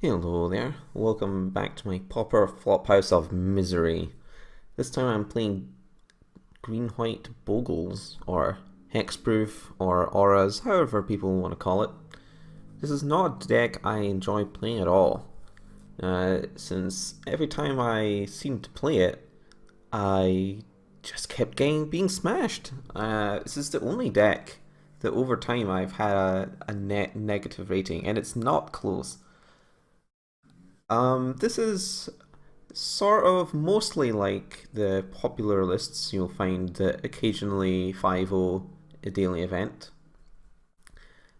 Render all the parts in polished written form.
Hello there, welcome back to my Pauper Flophouse of Misery. This time I'm playing green-white Bogles, or Hexproof, or Auras, however people want to call it. This is not a deck I enjoy playing at all, since every time I seemed to play it, I just kept being smashed. This is the only deck that over time I've had a net negative rating, and it's not close. This is sort of mostly like the popular lists you'll find that occasionally 5-0 a daily event.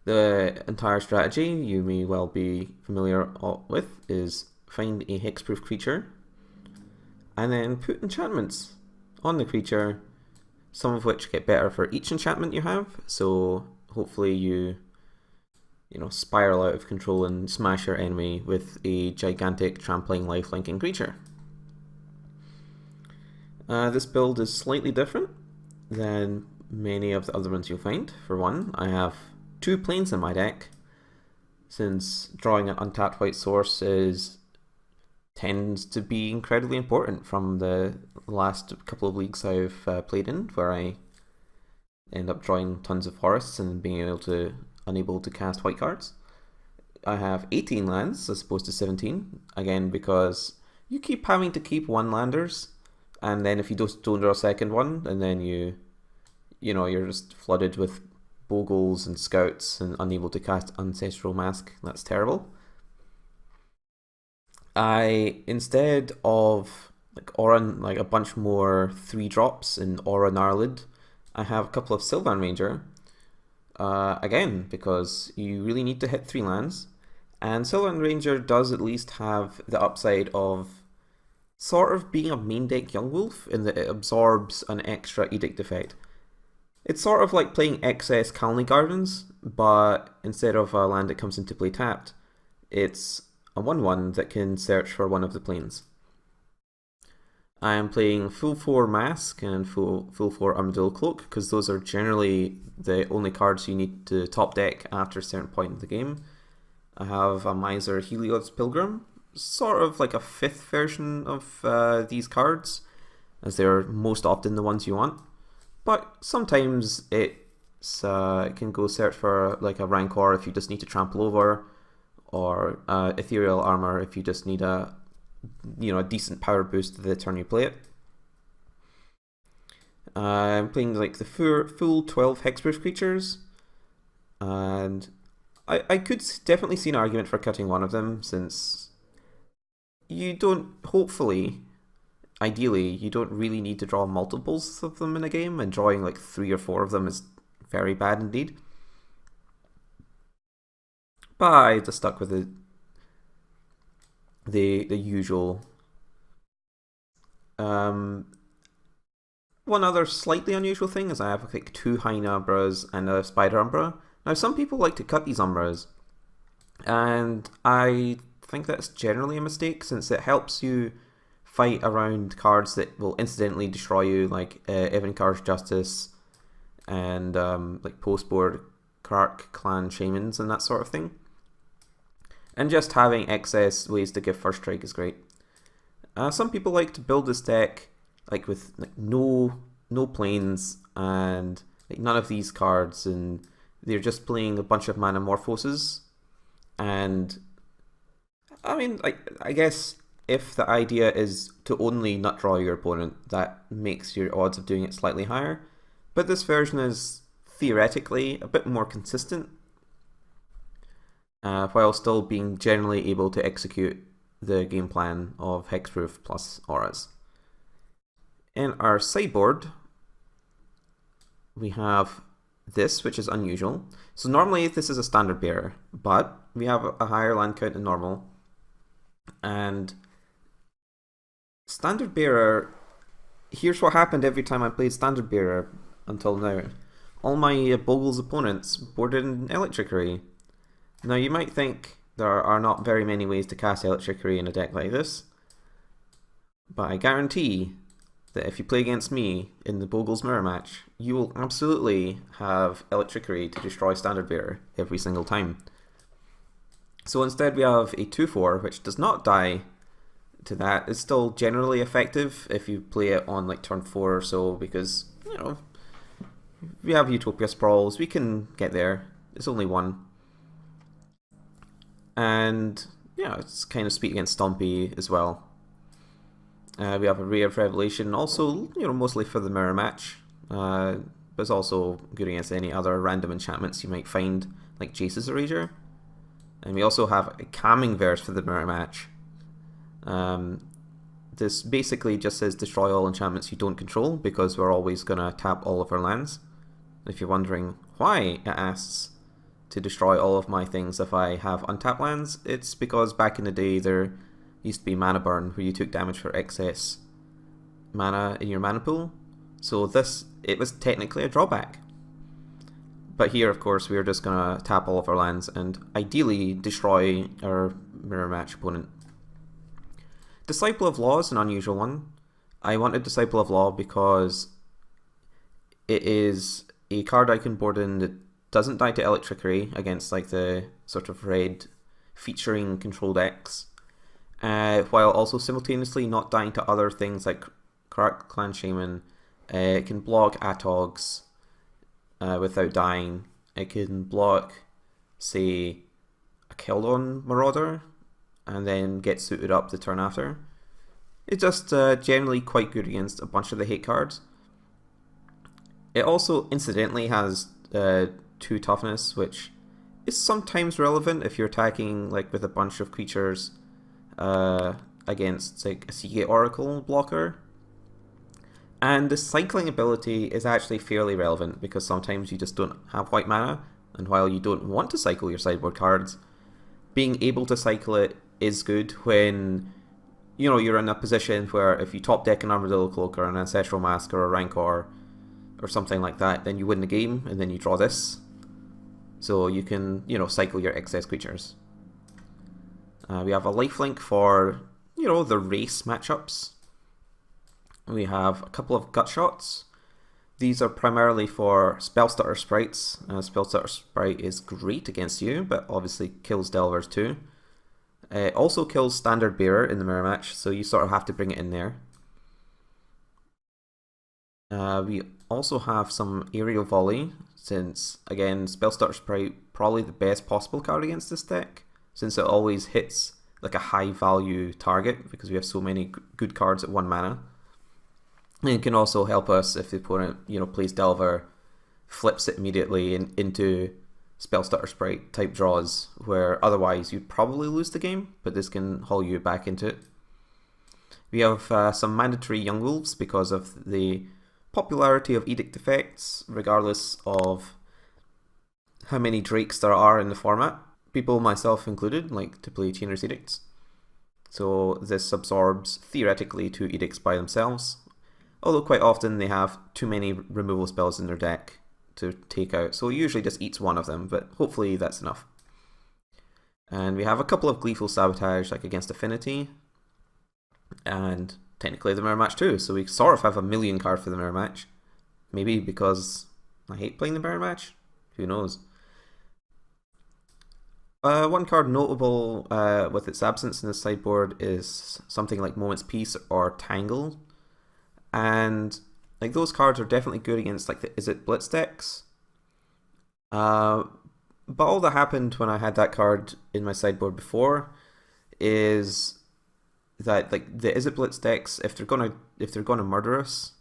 The entire strategy you may well be familiar with is find a hexproof creature and then put enchantments on the creature, some of which get better for each enchantment you have, so hopefully you spiral out of control and smash your enemy with a gigantic trampling lifelinking creature. This build is slightly different than many of the other ones you'll find. For one, I have 2 planes in my deck, since drawing an untapped white source tends to be incredibly important from the last couple of leagues I've played in, where I end up drawing tons of forests and being unable to cast white cards. I have 18 lands as opposed to 17, again because you keep having to keep one landers, and then if you don't draw a second one, and then you're just flooded with Bogles and Scouts and unable to cast Ancestral Mask. That's terrible. Instead of a bunch more 3-drops in Aura Gnarlid, I have a couple of Sylvan Ranger. Again, because you really need to hit 3 lands, and Sylvan Ranger does at least have the upside of sort of being a main deck Young Wolf in that it absorbs an extra Edict effect. It's sort of like playing excess Colony Gardens, but instead of a land that comes into play tapped, it's a 1/1 that can search for one of the planes. I am playing full 4 Mask and full 4 Armadillo Cloak, because those are generally the only cards you need to top deck after a certain point in the game. I have a Miser Helios Pilgrim, sort of like a 5th version of these cards, as they're most often the ones you want. But sometimes it can go search for like a Rancor if you just need to trample over, or Ethereal Armor if you just need a decent power boost the turn you play it. I'm playing like the full 12 hexproof creatures, and I could definitely see an argument for cutting one of them, since you don't, ideally, you don't really need to draw multiples of them in a game, and drawing like 3 or 4 of them is very bad indeed. But I just stuck with the usual. One other slightly unusual thing is I have like 2 Hive Umbras and a Spider Umbra. Now some people like to cut these Umbras, and I think that's generally a mistake, since it helps you fight around cards that will incidentally destroy you, like Evankar's Justice and like post-board Kark Clan Shamans and that sort of thing. And just having excess ways to give first strike is great. Some people like to build this deck like with like no planes and like none of these cards, and they're just playing a bunch of Manamorphoses. And I mean, I guess if the idea is to only nut draw your opponent, that makes your odds of doing it slightly higher. But this version is theoretically a bit more consistent, while still being generally able to execute the game plan of Hexproof plus Auras. In our sideboard, we have this, which is unusual. So normally this is a standard bearer, but we have a higher land count than normal. And standard bearer, here's what happened every time I played standard bearer until now. All my Bogles opponents boarded in Electrickery. Now you might think there are not very many ways to cast Electrickery in a deck like this, but I guarantee that if you play against me in the Bogles mirror match, you will absolutely have Electrickery to destroy Standard Bearer every single time. So instead we have a 2/4, which does not die to that. It's still generally effective if you play it on like turn 4 or so, because, you know, we have Utopia Sprawls, we can get there. It's only one. And yeah, it's kind of speed against Stompy as well. We have a Ray of Revelation, also, you know, mostly for the mirror match, but it's also good against any other random enchantments you might find, like Jace's Erasure. And we also have a Calming Verse for the mirror match. This basically just says destroy all enchantments you don't control, because we're always going to tap all of our lands. If you're wondering why it asks to destroy all of my things if I have untapped lands, it's because back in the day there used to be mana burn where you took damage for excess mana in your mana pool. So it was technically a drawback. But here, of course, we're just going to tap all of our lands and ideally destroy our mirror match opponent. Disciple of Law is an unusual one. I wanted Disciple of Law because it is a card I can board in that doesn't die to Electrickery against like the sort of red featuring control decks, while also simultaneously not dying to other things like Karak Clan Shaman. It can block Atogs without dying. It can block, say, a Keldon Marauder and then get suited up the turn after. It's just generally quite good against a bunch of the hate cards. It also incidentally has 2 toughness, which is sometimes relevant if you're attacking like with a bunch of creatures against like a Seagate Oracle blocker. And the cycling ability is actually fairly relevant because sometimes you just don't have white mana, and while you don't want to cycle your sideboard cards, being able to cycle it is good when, you know, you're in a position where if you top deck an Armadillo Cloak or an Ancestral Mask or a Rancor or something like that, then you win the game and then you draw this. So you can, you know, cycle your excess creatures. We have a lifelink for, you know, the race matchups. We have a couple of gut shots. These are primarily for Spellstutter sprites. Spellstutter sprite is great against you, but obviously kills Delvers too. It also kills Standard Bearer in the mirror match, so you sort of have to bring it in there. We also have some Aerial Volley, since, again, Spellstutter Sprite probably the best possible card against this deck, since it always hits like a high value target, because we have so many good cards at 1 mana. And it can also help us if the opponent, you know, plays Delver, flips it immediately into Spellstutter Sprite type draws, where otherwise you'd probably lose the game, but this can haul you back into it. We have some mandatory Young Wolves because of the popularity of Edict effects, regardless of how many Drakes there are in the format. People, myself included, like to play Chainer's Edicts. So this absorbs, theoretically, 2 Edicts by themselves, although quite often they have too many removal spells in their deck to take out, so it usually just eats one of them, but hopefully that's enough. And we have a couple of Gleeful Sabotage, like against Affinity, and technically the mirror match too, so we sort of have a million card for the mirror match. Maybe because I hate playing the mirror match? Who knows? One card notable with its absence in the sideboard is something like Moment's Peace or Tangle. And like those cards are definitely good against like the Izzet Blitz decks. But all that happened when I had that card in my sideboard before is that like the Izzet Blitz decks, if they're gonna murder us,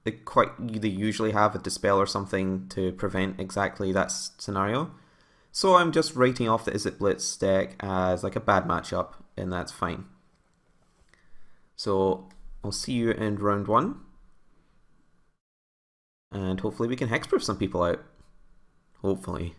they usually have a Dispel or something to prevent exactly that scenario. So I'm just writing off the Izzet Blitz deck as like a bad matchup, and that's fine. So I'll see you in round 1. And hopefully we can hexproof some people out. Hopefully.